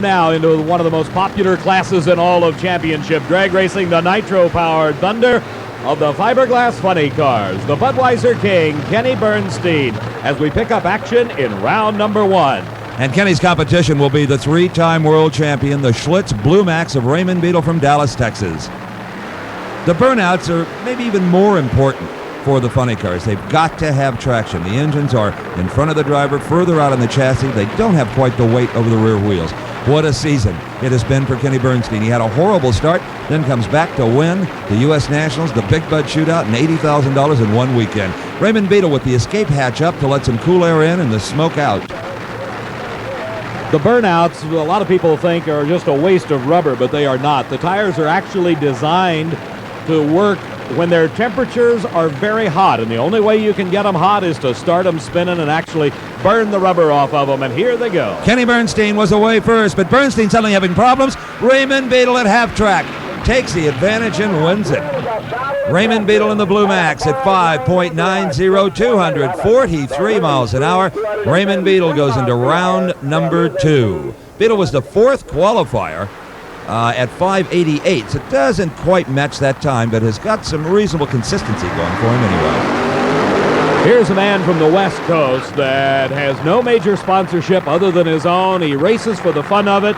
now into one of the most popular classes in all of championship drag racing, the nitro-powered thunder of the fiberglass funny cars. The Budweiser King, Kenny Bernstein, as we pick up action in round number 1. And Kenny's competition will be the 3-time world champion, the Schlitz Blue Max of Raymond Beadle from Dallas, Texas. The burnouts are maybe even more important for the funny cars. They've got to have traction. The engines are in front of the driver, further out on the chassis. They don't have quite the weight over the rear wheels. What a season it has been for Kenny Bernstein. He had a horrible start, then comes back to win the U.S. Nationals, the Big Bud Shootout, and $80,000 in one weekend. Raymond Beadle with the escape hatch up to let some cool air in and the smoke out. The burnouts, a lot of people think, are just a waste of rubber, but they are not. The tires are actually designed to work when their temperatures are very hot, and the only way you can get them hot is to start them spinning and actually burn the rubber off of them, and here they go. Kenny Bernstein was away first, but Bernstein suddenly having problems. Raymond Beadle at half track takes the advantage and wins it. Raymond Beadle in the Blue Max at 5.90, 243 miles an hour. Raymond Beadle goes into round number 2. Beadle was the 4th qualifier at 5.88, so it doesn't quite match that time, but has got some reasonable consistency going for him anyway. Here's a man from the West Coast that has no major sponsorship other than his own. He races for the fun of it,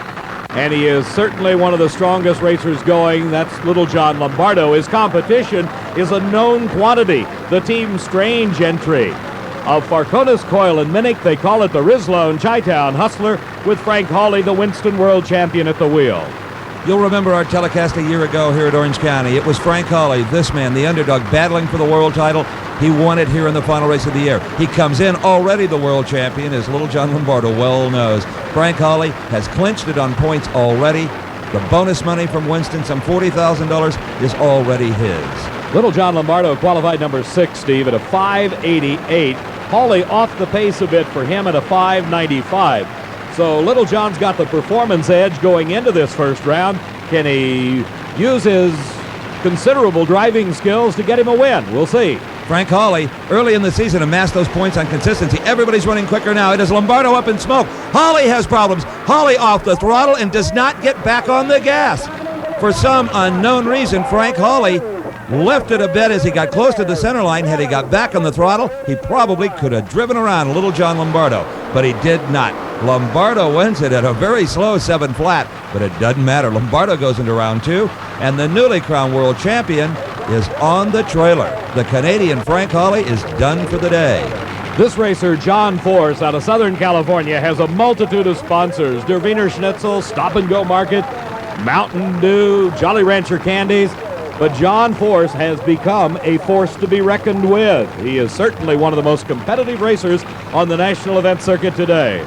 and he is certainly one of the strongest racers going. That's Little John Lombardo. His competition is a known quantity. The Team Strange entry of Farconis Coil and Minnick. They call it the Rislone Chi-Town Hustler, with Frank Hawley, the Winston World Champion, at the wheel. You'll remember our telecast a year ago here at Orange County. It was Frank Hawley, this man, the underdog, battling for the world title. He won it here in the final race of the year. He comes in already the world champion, as Little John Lombardo well knows. Frank Hawley has clinched it on points already. The bonus money from Winston, some $40,000, is already his. Little John Lombardo qualified number 6, Steve, at a 5.88. Hawley off the pace a bit for him at a 5.95. So Little John's got the performance edge going into this first round. Can he use his considerable driving skills to get him a win? We'll see. Frank Hawley, early in the season, amassed those points on consistency. Everybody's running quicker now. It is Lombardo up in smoke. Hawley has problems. Hawley off the throttle and does not get back on the gas. For some unknown reason, Frank Hawley lifted a bit as he got close to the center line. Had he got back on the throttle, he probably could have driven around Little John Lombardo, but he did not. Lombardo wins it at a very slow 7 flat, but it doesn't matter. Lombardo goes into round 2, and the newly crowned world champion is on the trailer. The Canadian Frank Hawley is done for the day. This racer, John Force, out of Southern California, has a multitude of sponsors. Der Wiener Schnitzel, Stop and Go Market, Mountain Dew, Jolly Rancher Candies. But John Force has become a force to be reckoned with. He is certainly one of the most competitive racers on the national event circuit today.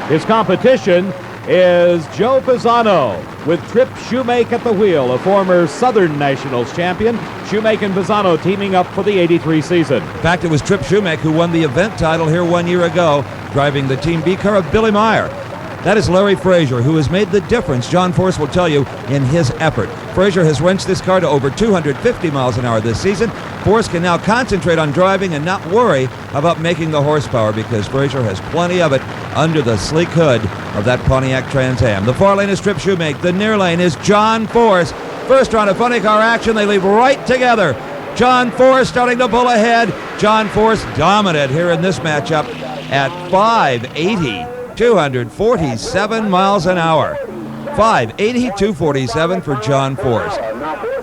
His competition is Joe Pisano with Tripp Shumake at the wheel, a former Southern Nationals champion. Shumake and Pisano teaming up for the '83 season. In fact, it was Tripp Shumake who won the event title here 1 year ago, driving the Team B car of Billy Meyer. That is Larry Frazier, who has made the difference, John Force will tell you, in his effort. Frazier has wrenched this car to over 250 miles an hour this season. Force can now concentrate on driving and not worry about making the horsepower, because Frazier has plenty of it under the sleek hood of that Pontiac Trans Am. The far lane is Tripp Shumake. The near lane is John Force. First round of funny car action. They leave right together. John Force starting to pull ahead. John Force dominant here in this matchup at 580. 247 miles an hour. 580, 247 for John Force.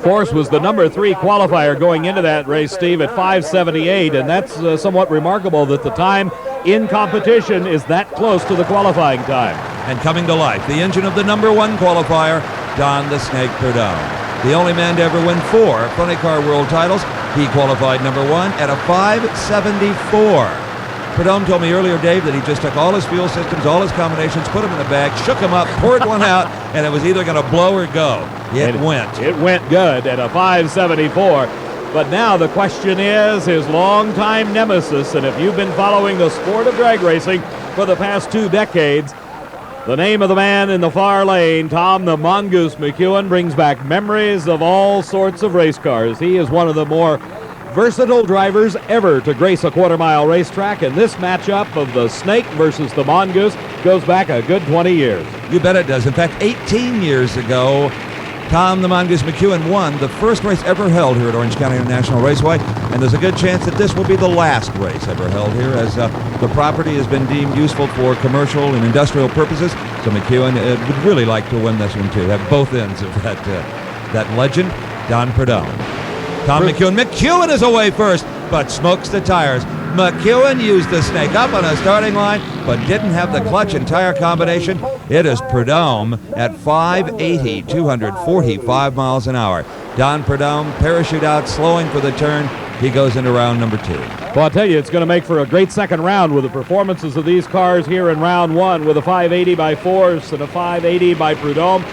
Force was the number 3 qualifier going into that race, Steve, at 5:78, and that's somewhat remarkable that the time in competition is that close to the qualifying time. And coming to life, the engine of the number 1 qualifier, Don the Snake Prudhomme. The only man to ever win 4 funny car world titles. He qualified number 1 at a 5:74. Prudhomme told me earlier, Dave, that he just took all his fuel systems, all his combinations, put them in a bag, shook them up, poured one out, and it was either going to blow or go. It went. It went good at a 5:74. But now the question is his longtime nemesis, and if you've been following the sport of drag racing for the past 2 decades, the name of the man in the far lane, Tom the Mongoose McEwen, brings back memories of all sorts of race cars. He is one of the more versatile drivers ever to grace a quarter-mile racetrack, and this matchup of the Snake versus the Mongoose goes back a good 20 years. You bet it does. In fact, 18 years ago, Tom the Mongoose McEwen won the first race ever held here at Orange County International Raceway, and there's a good chance that this will be the last race ever held here, as the property has been deemed useful for commercial and industrial purposes. So McEwen would really like to win this one too. Have both ends of that legend, Don Prudhomme. Tom McEwen is away first, but smokes the tires. McEwen used the Snake up on a starting line, but didn't have the clutch and tire combination. It is Prudhomme at 580, 245 miles an hour. Don Prudhomme, parachute out, slowing for the turn. He goes into round number 2. Well, I'll tell you, it's going to make for a great second round with the performances of these cars here in round 1 with a 580 by Force and a 580 by Prudhomme.